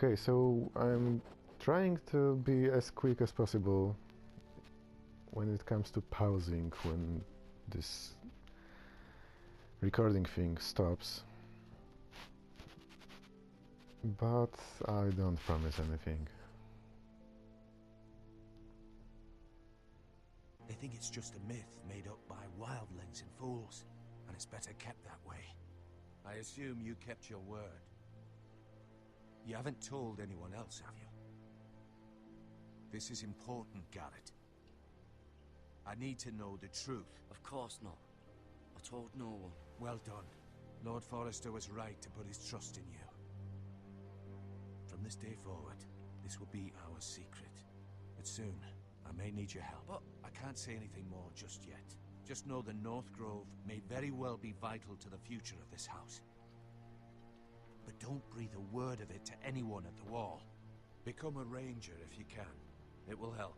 Okay, so I'm trying to be as quick as possible when it comes to pausing when this recording thing stops. But I don't promise anything. They think it's just a myth made up by wildlings and fools, and it's better kept that way. I assume you kept your word. You haven't told anyone else, have you? This is important, Garrett. I need to know the truth. Of course not. I told no one. Well done. Lord Forrester was right to put his trust in you. From this day forward, this will be our secret. But soon, I may need your help. But I can't say anything more just yet. Just know the North Grove may very well be vital to the future of this house. But don't breathe a word of it to anyone at the wall. Become a ranger if you can. It will help.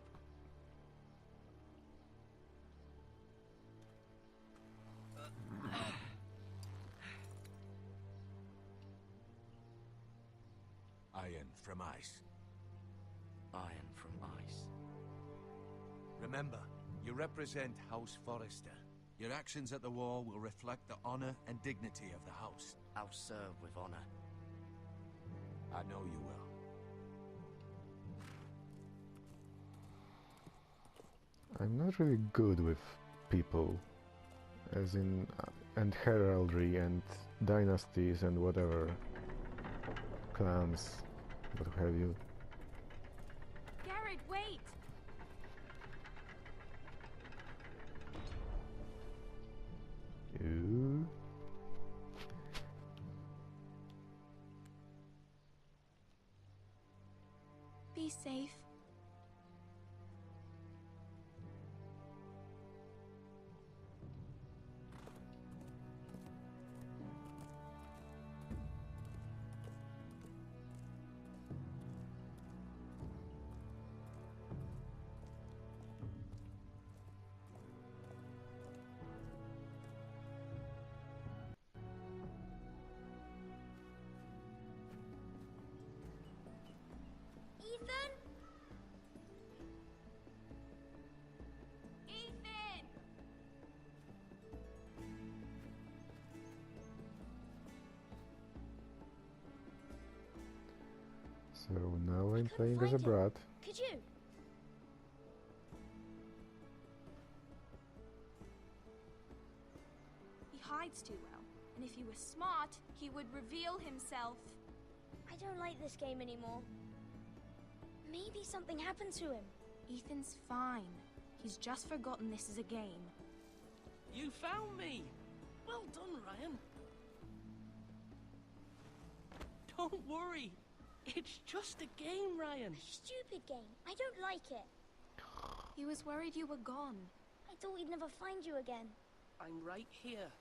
Iron from ice. Iron from ice. Remember, you represent House Forrester. Your actions at the wall will reflect the honor and dignity of the house. I'll serve with honor. I know you will. I'm not really good with people, as in and heraldry and dynasties and whatever, clans, what have you. Garrett, wait! You? Be safe. Ethan? Ethan! So now I'm playing as a brat. Could you? He hides too well, and if he was smart, he would reveal himself. I don't like this game anymore. Maybe something happened to him. Ethan's fine. He's just forgotten this is a game. You found me! Well done, Ryan. Don't worry. It's just a game, Ryan. Stupid game. I don't like it. He was worried you were gone. I thought we'd never find you again. I'm right here.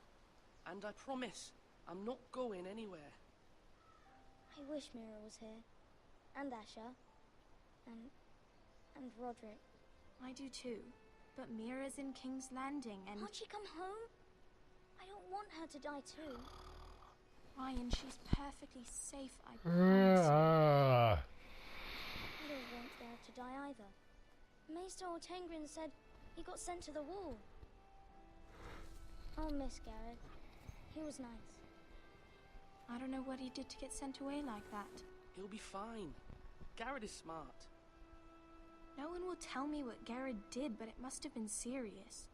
And I promise, I'm not going anywhere. I wish Mira was here. And Asher. And Roderick. I do too. But Mira's in King's Landing and... Can't she come home? I don't want her to die too. Ryan, she's perfectly safe, I promise. I don't want Garrett to die either. Maester Ortengrin said he got sent to the wall. I'll miss Garrett. He was nice. I don't know what he did to get sent away like that. He'll be fine. Garrett is smart. No one will tell me what Garrett did, but it must have been serious.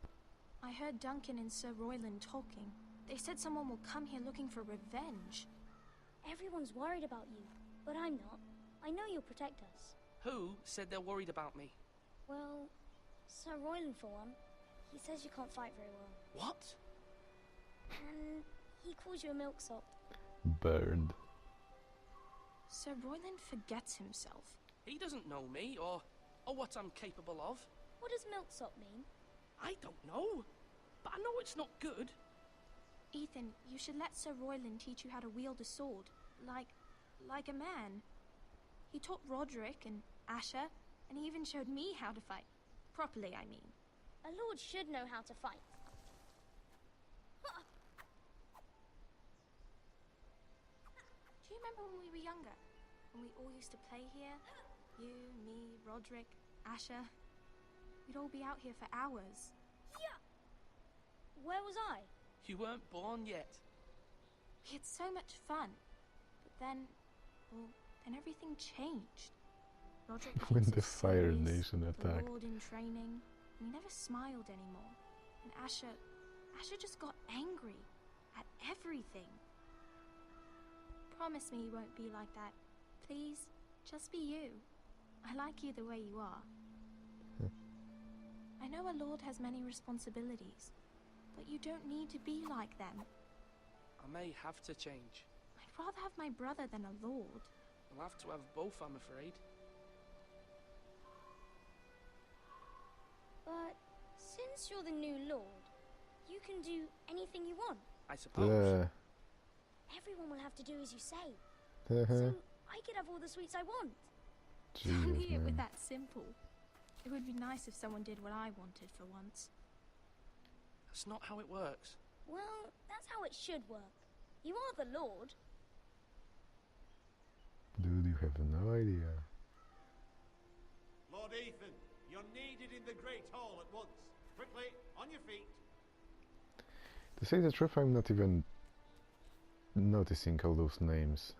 I heard Duncan and Sir Royland talking. They said someone will come here looking for revenge. Everyone's worried about you, but I'm not. I know you'll protect us. Who said they're worried about me? Well, Sir Royland for one. He says you can't fight very well. What? And he calls you a milksop. Burned. Sir Royland forgets himself. He doesn't know me, or what I'm capable of. What does milksop mean? I don't know, but I know it's not good. Ethan, you should let Sir Royland teach you how to wield a sword. Like a man. He taught Roderick and Asher, and he even showed me how to fight. Properly, I mean. A lord should know how to fight. Do you remember when we were younger? when we all used to play here? You, me, Roderick, Asher. We'd all be out here for hours. Yeah. Where was I? You weren't born yet. We had so much fun. But then, well, then everything changed. Roderick When became the so Fire serious, Nation the attacked. Lord in training, and he never smiled anymore. And Asher just got angry at everything. Promise me you won't be like that. Please, just be you. I like you the way you are. I know a lord has many responsibilities, but you don't need to be like them. I may have to change. I'd rather have my brother than a lord. I'll have to have both, I'm afraid. But since you're the new lord, you can do anything you want. I suppose. Everyone will have to do as you say. Uh, So I could have all the sweets I want. Only Jesus, it were man. that simple. It would be nice if someone did what I wanted for once. That's not how it works. Well, that's how it should work. You are the lord. Dude, you have no idea. Lord Ethan, you're needed in the Great Hall at once. Quickly, on your feet. To say the truth, I'm not even noticing all those names.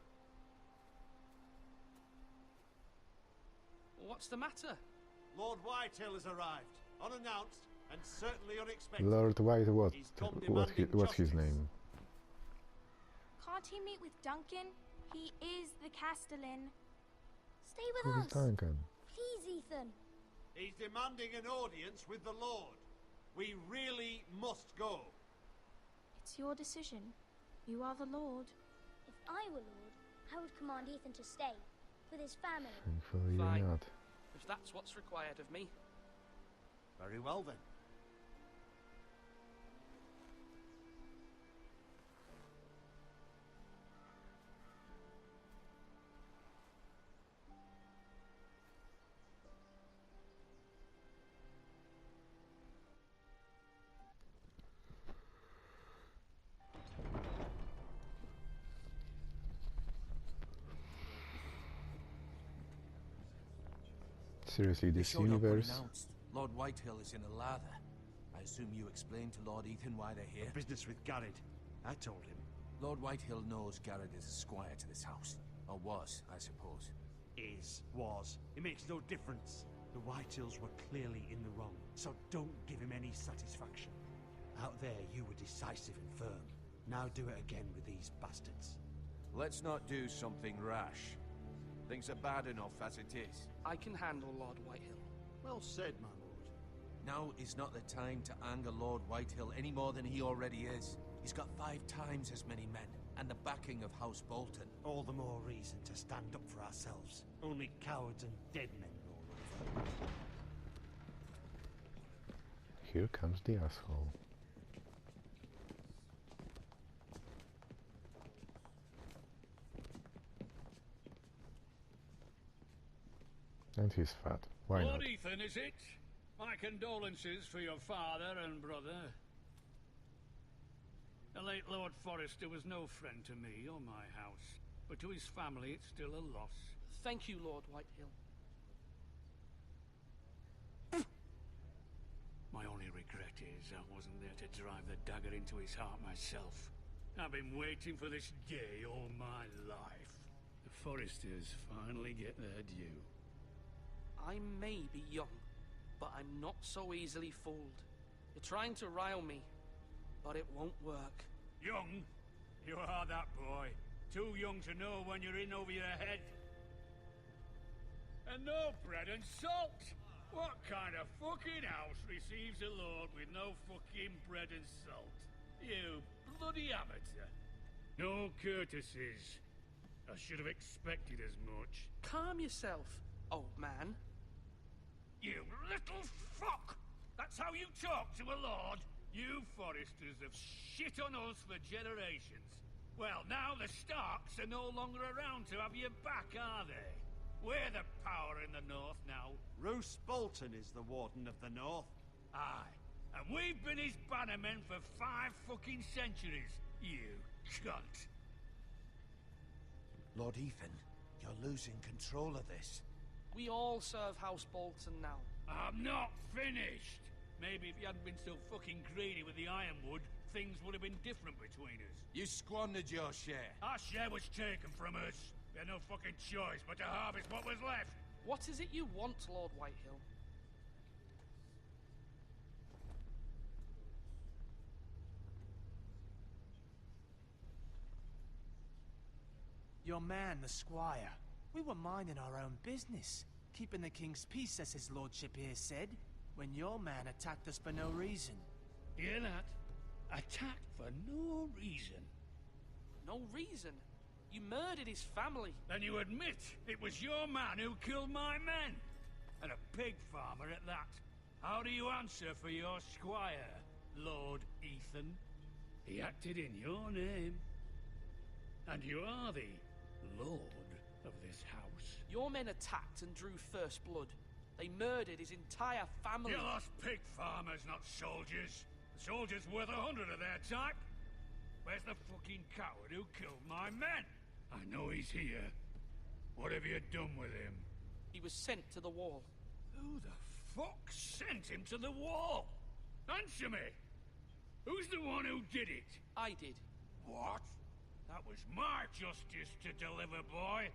What's the matter? Lord Whitehill has arrived, unannounced and certainly unexpected. Lord White, He's come demanding what's his justice. name? Can't he meet with Duncan? He is the Castellan. Stay with Who's us. Duncan? Please, Ethan. He's demanding an audience with the Lord. We really must go. It's your decision. You are the Lord. If I were lord, I would command Ethan to stay with his family. Thankfully, Fine. you're not. If that's what's required of me. Very well then. Seriously, They this showed up universe. unannounced. Lord Whitehill is in a lather. I assume you explained to Lord Ethan why they're here? Business with Garrett. I told him. Lord Whitehill knows Garrett is a squire to this house. Or was, I suppose. Was. It makes no difference. The Whitehills were clearly in the wrong, so don't give him any satisfaction. Out there, you were decisive and firm. Now do it again with these bastards. Let's not do something rash. Things are bad enough as it is. I can handle Lord Whitehill. Well said, my lord. Now is not the time to anger Lord Whitehill any more than he already is. He's got 5 times as many men, and the backing of House Bolton. All the more reason to stand up for ourselves. Only cowards and dead men roll over. Here comes the asshole. And he's fat. Why not? Lord Ethan, is it? My condolences for your father and brother. The late Lord Forrester was no friend to me or my house, but to his family it's still a loss. Thank you, Lord Whitehill. My only regret is I wasn't there to drive the dagger into his heart myself. I've been waiting for this day all my life. The Forresters finally get their due. I may be young, but I'm not so easily fooled. You're trying to rile me, but it won't work. Young? You are that boy. Too young to know when you're in over your head. And no bread and salt! What kind of fucking house receives a lord with no fucking bread and salt? You bloody amateur. No courtesies. I should have expected as much. Calm yourself, old man. You little fuck! That's how you talk to a lord? You Forresters have shit on us for generations. Well, now the Starks are no longer around to have your back, are they? We're the power in the north now. Roose Bolton is the Warden of the North. Aye. And we've been his bannermen for 5 fucking centuries, you cunt. Lord Ethan, You're losing control of this. We all serve House Bolton now. I'm not finished! Maybe if you hadn't been so fucking greedy with the ironwood, things would have been different between us. You squandered your share. Our share was taken from us. We had no fucking choice but to harvest what was left. What is it you want, Lord Whitehill? Your man, the squire. We were minding our own business, keeping the king's peace, as his lordship here said, when your man attacked us for no reason. Hear that? Attacked for no reason. No reason? You murdered his family. Then you admit it was your man who killed my men. And a pig farmer at that. How do you answer for your squire, Lord Ethan? He acted in your name. And you are the lord of this house. Your men attacked and drew first blood. They murdered his entire family. You lost pig farmers, not soldiers. The soldiers worth 100 of their type. Where's the fucking coward who killed my men? I know he's here. What have you done with him? He was sent to the wall. Who the fuck sent him to the wall? Answer me! Who's the one who did it? I did. What? That was my justice to deliver, boy.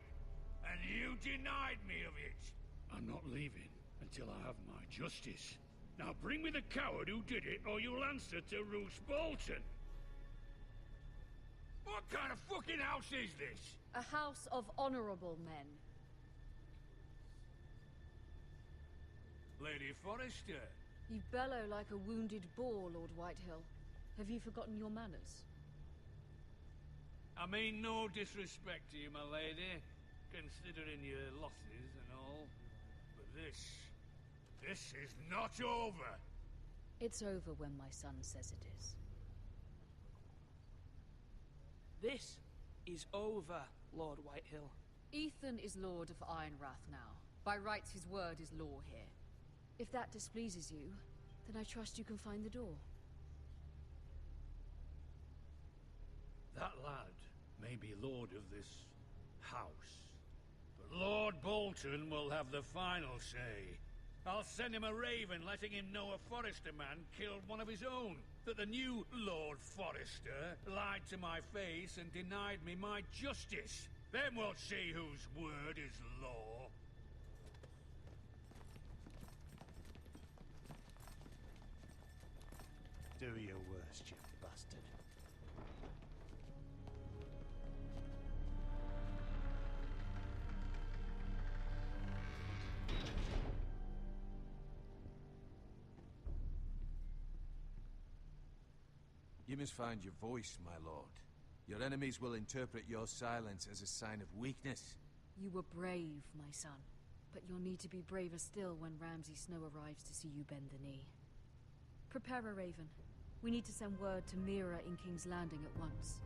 And you denied me of it. I'm not leaving until I have my justice. Now bring me the coward who did it, or you'll answer to Roose Bolton. What kind of fucking house is this? A house of honorable men. Lady Forrester. You bellow like a wounded boar, Lord Whitehill. Have you forgotten your manners? I mean no disrespect to you, my lady, considering your losses and all. But this is not over. It's over when my son says it is. This is over, Lord Whitehill. Ethan is Lord of Ironrath now. By rights, his word is law here. If that displeases you, then I trust you can find the door. That lad may be lord of this house, but Lord Bolton will have the final say. I'll send him a raven letting him know a Forrester man killed one of his own. That the new Lord Forrester lied to my face and denied me my justice. Then we'll see whose word is law. Do your worst, you bastard. You must find your voice, my lord. Your enemies will interpret your silence as a sign of weakness. You were brave, my son. But you'll need to be braver still when Ramsay Snow arrives to see you bend the knee. Prepare a raven. We need to send word to Mira in King's Landing at once.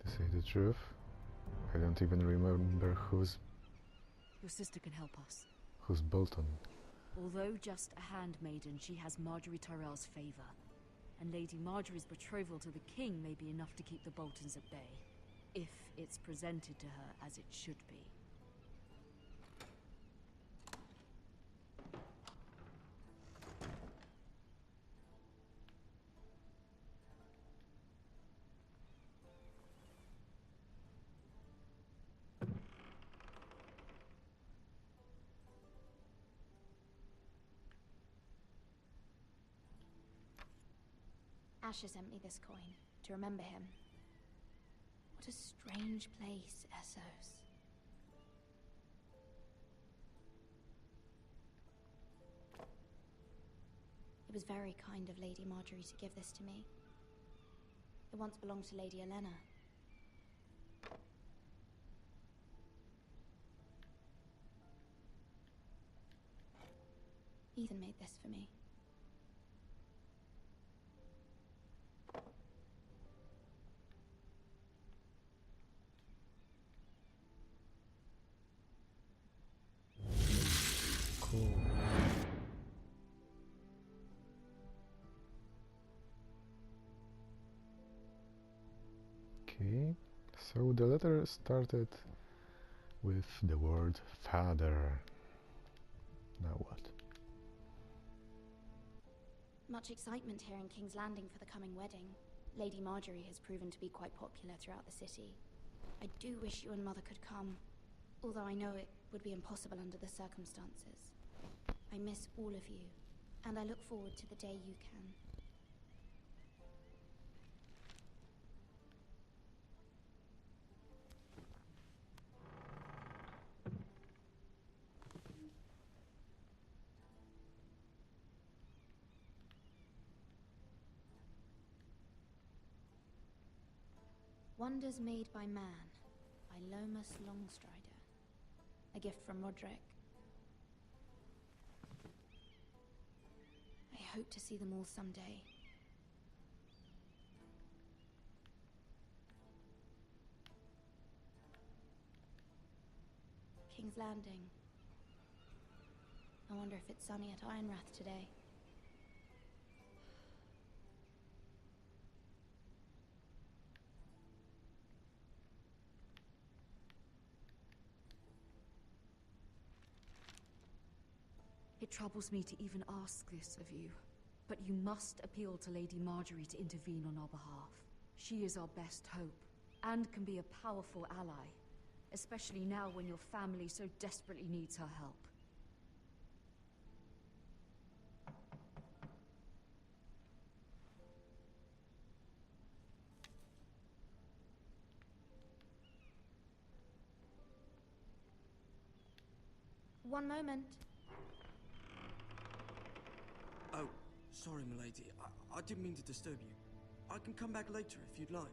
To say the truth, I don't even remember who's Your sister can help us. Bolton. Although just a handmaiden, she has Marjorie Tyrell's favor. And Lady Marjorie's betrothal to the king may be enough to keep the Boltons at bay. If it's presented to her as it should be. Asher sent me this coin to remember him. What a strange place, Essos. It was very kind of Lady Marjorie to give this to me. It once belonged to Lady Elena. Ethan made this for me. Cool. So the letter started with the word father. Now what? Much excitement here in King's Landing for the coming wedding. Lady Marjorie has proven to be quite popular throughout the city. I do wish you and Mother could come, although I know it would be impossible under the circumstances. I miss all of you, and I look forward to the day you can. Wonders Made by Man, by Lomas Longstrider. A gift from Roderick. I hope to see them all someday. King's Landing. I wonder if it's sunny at Ironrath today. It troubles me to even ask this of you, but you must appeal to Lady Marjorie to intervene on our behalf. She is our best hope, and can be a powerful ally, especially now when your family so desperately needs her help. One moment. Oh, sorry, milady. I didn't mean to disturb you. I can come back later if you'd like.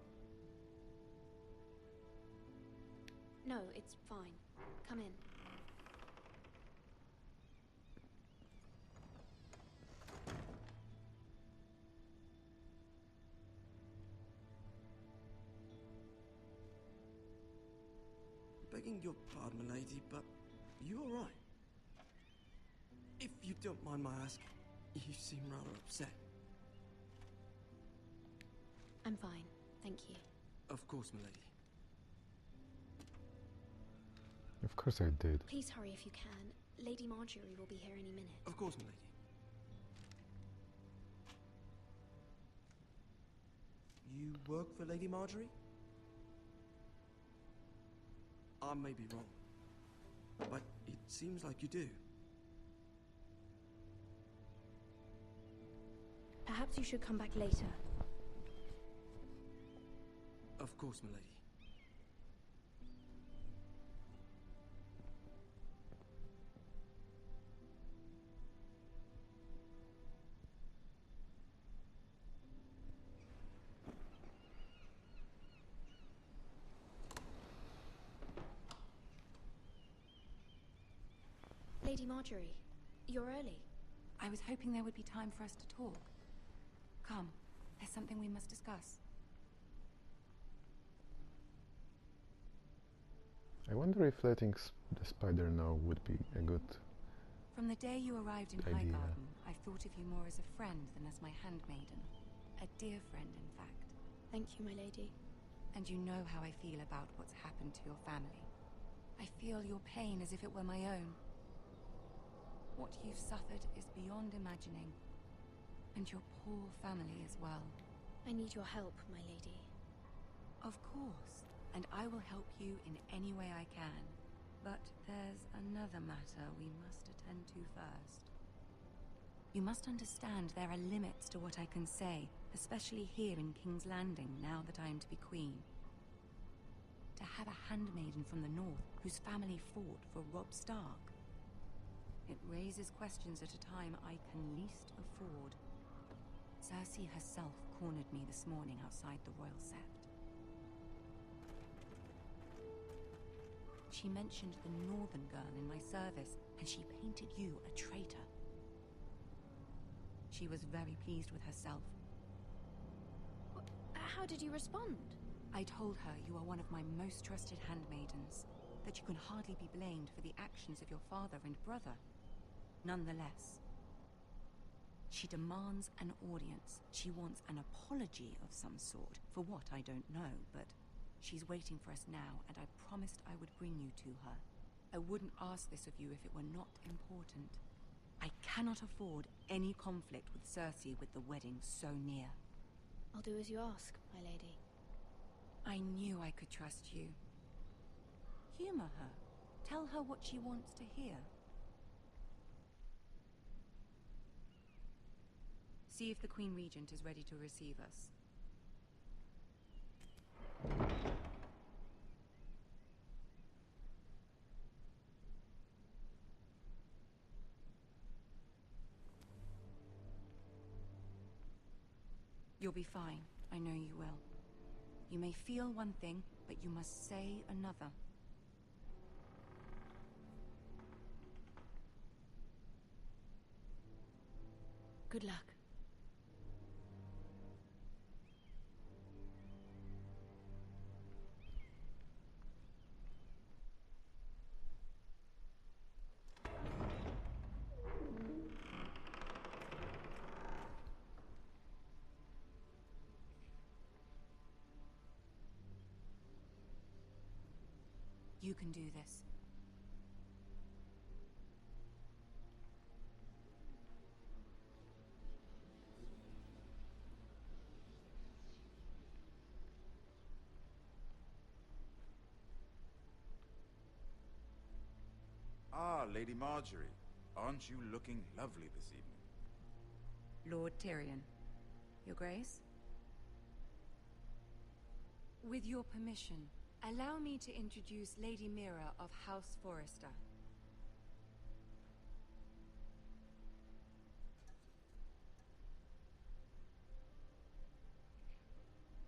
No, it's fine. Come in. Begging your pardon, milady, but you all right? If you don't mind my asking, you seem rather upset. I'm fine, thank you. Of course, milady. Of course I did. Please hurry if you can. Lady Marjorie will be here any minute. Of course, milady. You work for Lady Marjorie? I may be wrong, but it seems like you do. Perhaps you should come back later. Of course, milady. Lady Marjorie, you're early. I was hoping there would be time for us to talk. Come, there's something we must discuss. I wonder if letting the spider know would be a good From the day you arrived in idea. Highgarden, I've thought of you more as a friend than as my handmaiden. A dear friend, in fact. Thank you, my lady. And you know how I feel about what's happened to your family. I feel your pain as if it were my own. What you've suffered is beyond imagining. And your poor family as well. I need your help, my lady. Of course. And I will help you in any way I can. But there's another matter we must attend to first. You must understand there are limits to what I can say, especially here in King's Landing, now that I am to be queen. To have a handmaiden from the north whose family fought for Robb Stark. It raises questions at a time I can least afford. Cersei herself cornered me this morning outside the Royal Sept. She mentioned the northern girl in my service, and she painted you a traitor. She was very pleased with herself. How did you respond? I told her you are one of my most trusted handmaidens, that you can hardly be blamed for the actions of your father and brother. Nonetheless, she demands an audience. She wants an apology of some sort, for what I don't know, but She's waiting for us now, and I promised I would bring you to her. I wouldn't ask this of you if it were not important. I cannot afford any conflict with Cersei with the wedding so near. I'll do as you ask, my lady. I knew I could trust you. Humor her. Tell her what she wants to hear. See if the Queen Regent is ready to receive us. You'll be fine. I know you will. You may feel one thing, but you must say another. Good luck. You can do this. Ah, Lady Marjorie. Aren't you looking lovely this evening? Lord Tyrion. Your Grace? With your permission, allow me to introduce Lady Mira of House Forrester.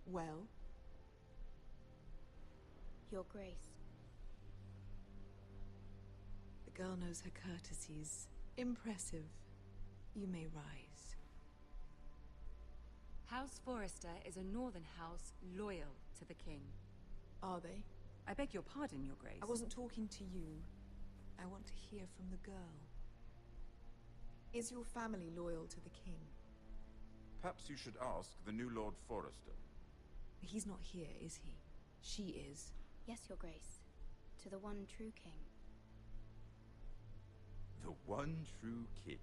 Well? Your Grace. The girl knows her courtesies. Impressive. You may rise. House Forrester is a northern house loyal to the king. Are they? I beg your pardon, Your Grace. I wasn't talking to you. I want to hear from the girl. Is your family loyal to the king? Perhaps you should ask the new Lord Forrester. He's not here, is he? She is. Yes, Your Grace. To the one true king. The one true king.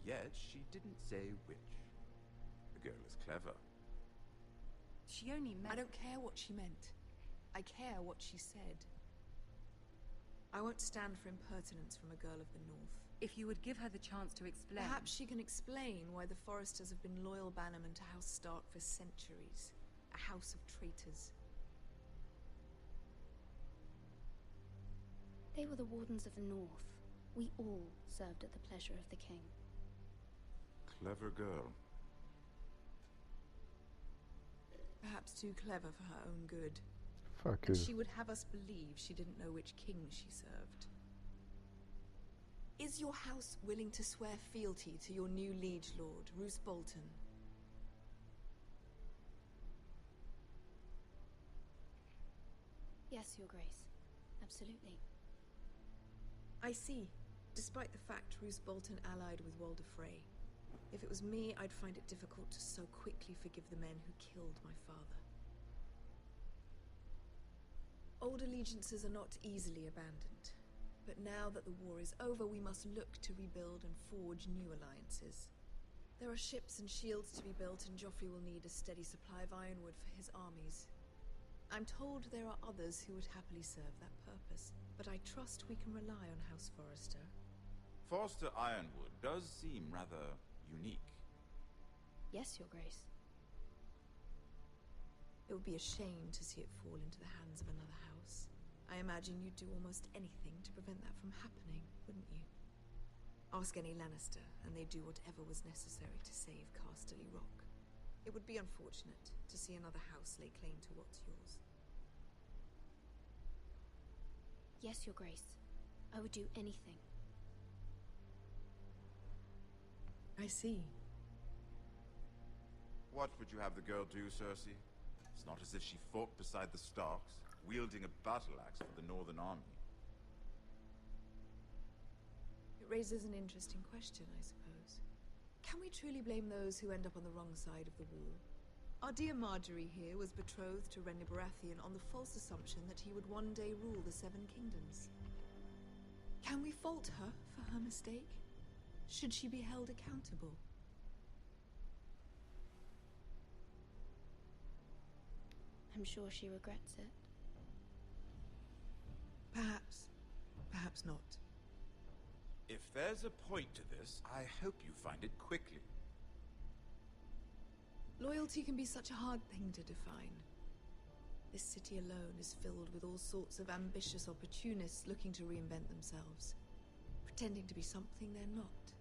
Yet she didn't say which. The girl is clever. She only meant... I don't care what she meant. I care what she said. I won't stand for impertinence from a girl of the North. If you would give her the chance to explain... Perhaps she can explain why the Forresters have been loyal bannermen to House Stark for centuries. A house of traitors. They were the Wardens of the North. We all served at the pleasure of the king. Clever girl. Perhaps too clever for her own good. Fuck And you. she would have us believe she didn't know which king she served. Is your house willing to swear fealty to your new liege lord, Roose Bolton? Yes, Your Grace. Absolutely. I see. Despite the fact Roose Bolton allied with Walder Frey. If it was me, I'd find it difficult to so quickly forgive the men who killed my father. Old allegiances are not easily abandoned. But now that the war is over, we must look to rebuild and forge new alliances. There are ships and shields to be built, and Joffrey will need a steady supply of ironwood for his armies. I'm told there are others who would happily serve that purpose, but I trust we can rely on House Forrester. Forrester Ironwood does seem rather unique. Yes, Your Grace. It would be a shame to see it fall into the hands of another house. I imagine you'd do almost anything to prevent that from happening, wouldn't you? Ask any Lannister, and they'd do whatever was necessary to save Casterly Rock. It would be unfortunate to see another house lay claim to what's yours. Yes, Your Grace. I would do anything. I see. What would you have the girl do, Cersei? It's not as if she fought beside the Starks, wielding a battle axe for the Northern Army. It raises an interesting question, I suppose. Can we truly blame those who end up on the wrong side of the wall? Our dear Marjorie here was betrothed to Renly Baratheon on the false assumption that he would one day rule the Seven Kingdoms. Can we fault her for her mistake? Should she be held accountable? I'm sure she regrets it. Perhaps. Perhaps not. If there's a point to this, I hope you find it quickly. Loyalty can be such a hard thing to define. This city alone is filled with all sorts of ambitious opportunists looking to reinvent themselves, pretending to be something they're not.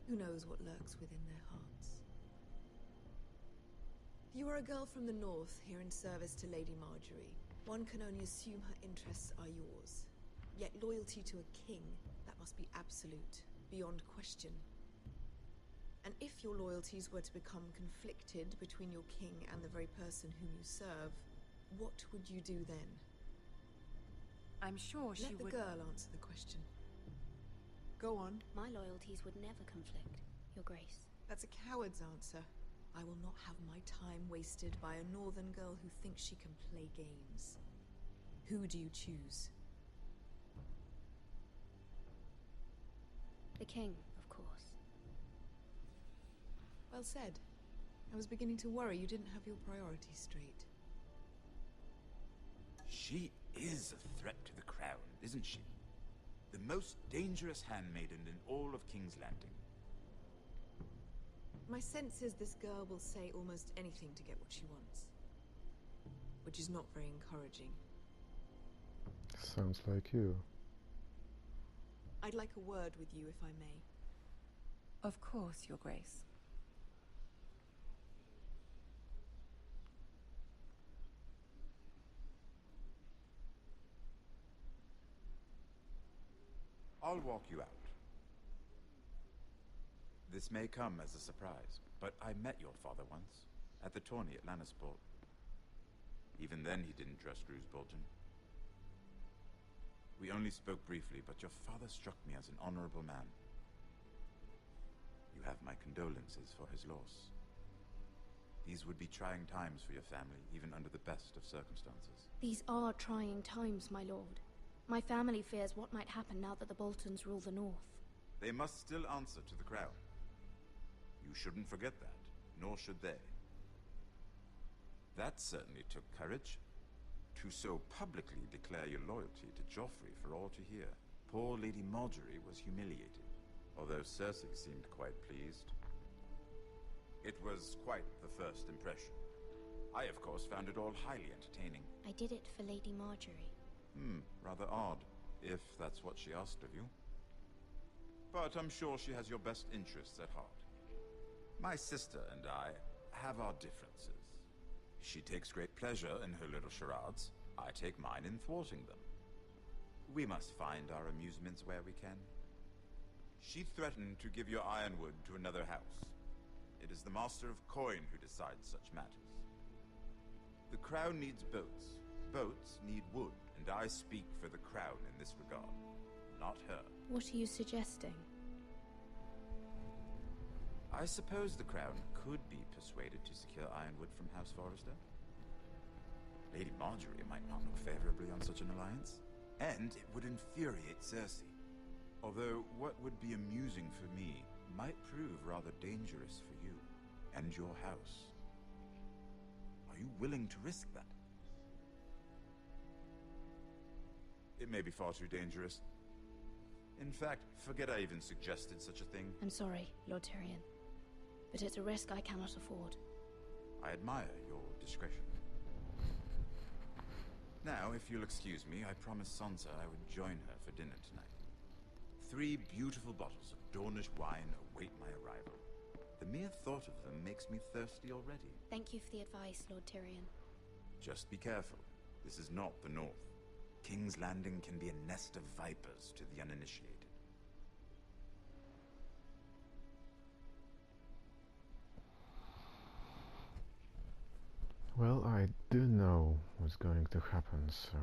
Who knows what lurks within their hearts? You are a girl from the north, here in service to Lady Marjorie. One can only assume her interests are yours. Yet loyalty to a king, that must be absolute, beyond question. And if your loyalties were to become conflicted between your king and the very person whom you serve, what would you do then? I'm sure she would... Let the girl answer the question. Go on. My loyalties would never conflict, Your Grace. That's a coward's answer. I will not have my time wasted by a northern girl who thinks she can play games. Who do you choose? The king, of course. Well said. I was beginning to worry you didn't have your priorities straight. She is a threat to the crown, isn't she? The most dangerous handmaiden in all of King's Landing. My sense is this girl will say almost anything to get what she wants. Which is not very encouraging. Sounds like you. I'd like a word with you, if I may. Of course, Your Grace. I'll walk you out. This may come as a surprise, but I met your father once, at the tourney at Lannisport. Even then he didn't trust Roose Bolton. We only spoke briefly, but your father struck me as an honorable man. You have my condolences for his loss. These would be trying times for your family, even under the best of circumstances. These are trying times, my lord. My family fears what might happen now that the Boltons rule the north. They must still answer to the crown. You shouldn't forget that, nor should they. That certainly took courage. To so publicly declare your loyalty to Joffrey for all to hear. Poor Lady Marjorie was humiliated, although Cersei seemed quite pleased. It was quite the first impression. I, of course, found it all highly entertaining. I did it for Lady Marjorie. Rather odd, if that's what she asked of you. But I'm sure she has your best interests at heart. My sister and I have our differences. She takes great pleasure in her little charades. I take mine in thwarting them. We must find our amusements where we can. She threatened to give your ironwood to another house. It is the Master of Coin who decides such matters. The crown needs boats. Boats need wood, and I speak for the crown in this regard, not her. What are you suggesting? I suppose the crown could be persuaded to secure ironwood from House Forrester. Lady Marjorie might not look favorably on such an alliance, and it would infuriate Cersei. Although what would be amusing for me might prove rather dangerous for you and your house. Are you willing to risk that? It may be far too dangerous. In fact, forget I even suggested such a thing. I'm sorry, Lord Tyrion, but it's a risk I cannot afford. I admire your discretion. Now, if you'll excuse me, I promised Sansa I would join her for dinner tonight. 3 beautiful bottles of Dornish wine await my arrival. The mere thought of them makes me thirsty already. Thank you for the advice, Lord Tyrion. Just be careful. This is not the North. King's Landing can be a nest of vipers to the uninitiated. Well, I do know what's going to happen, so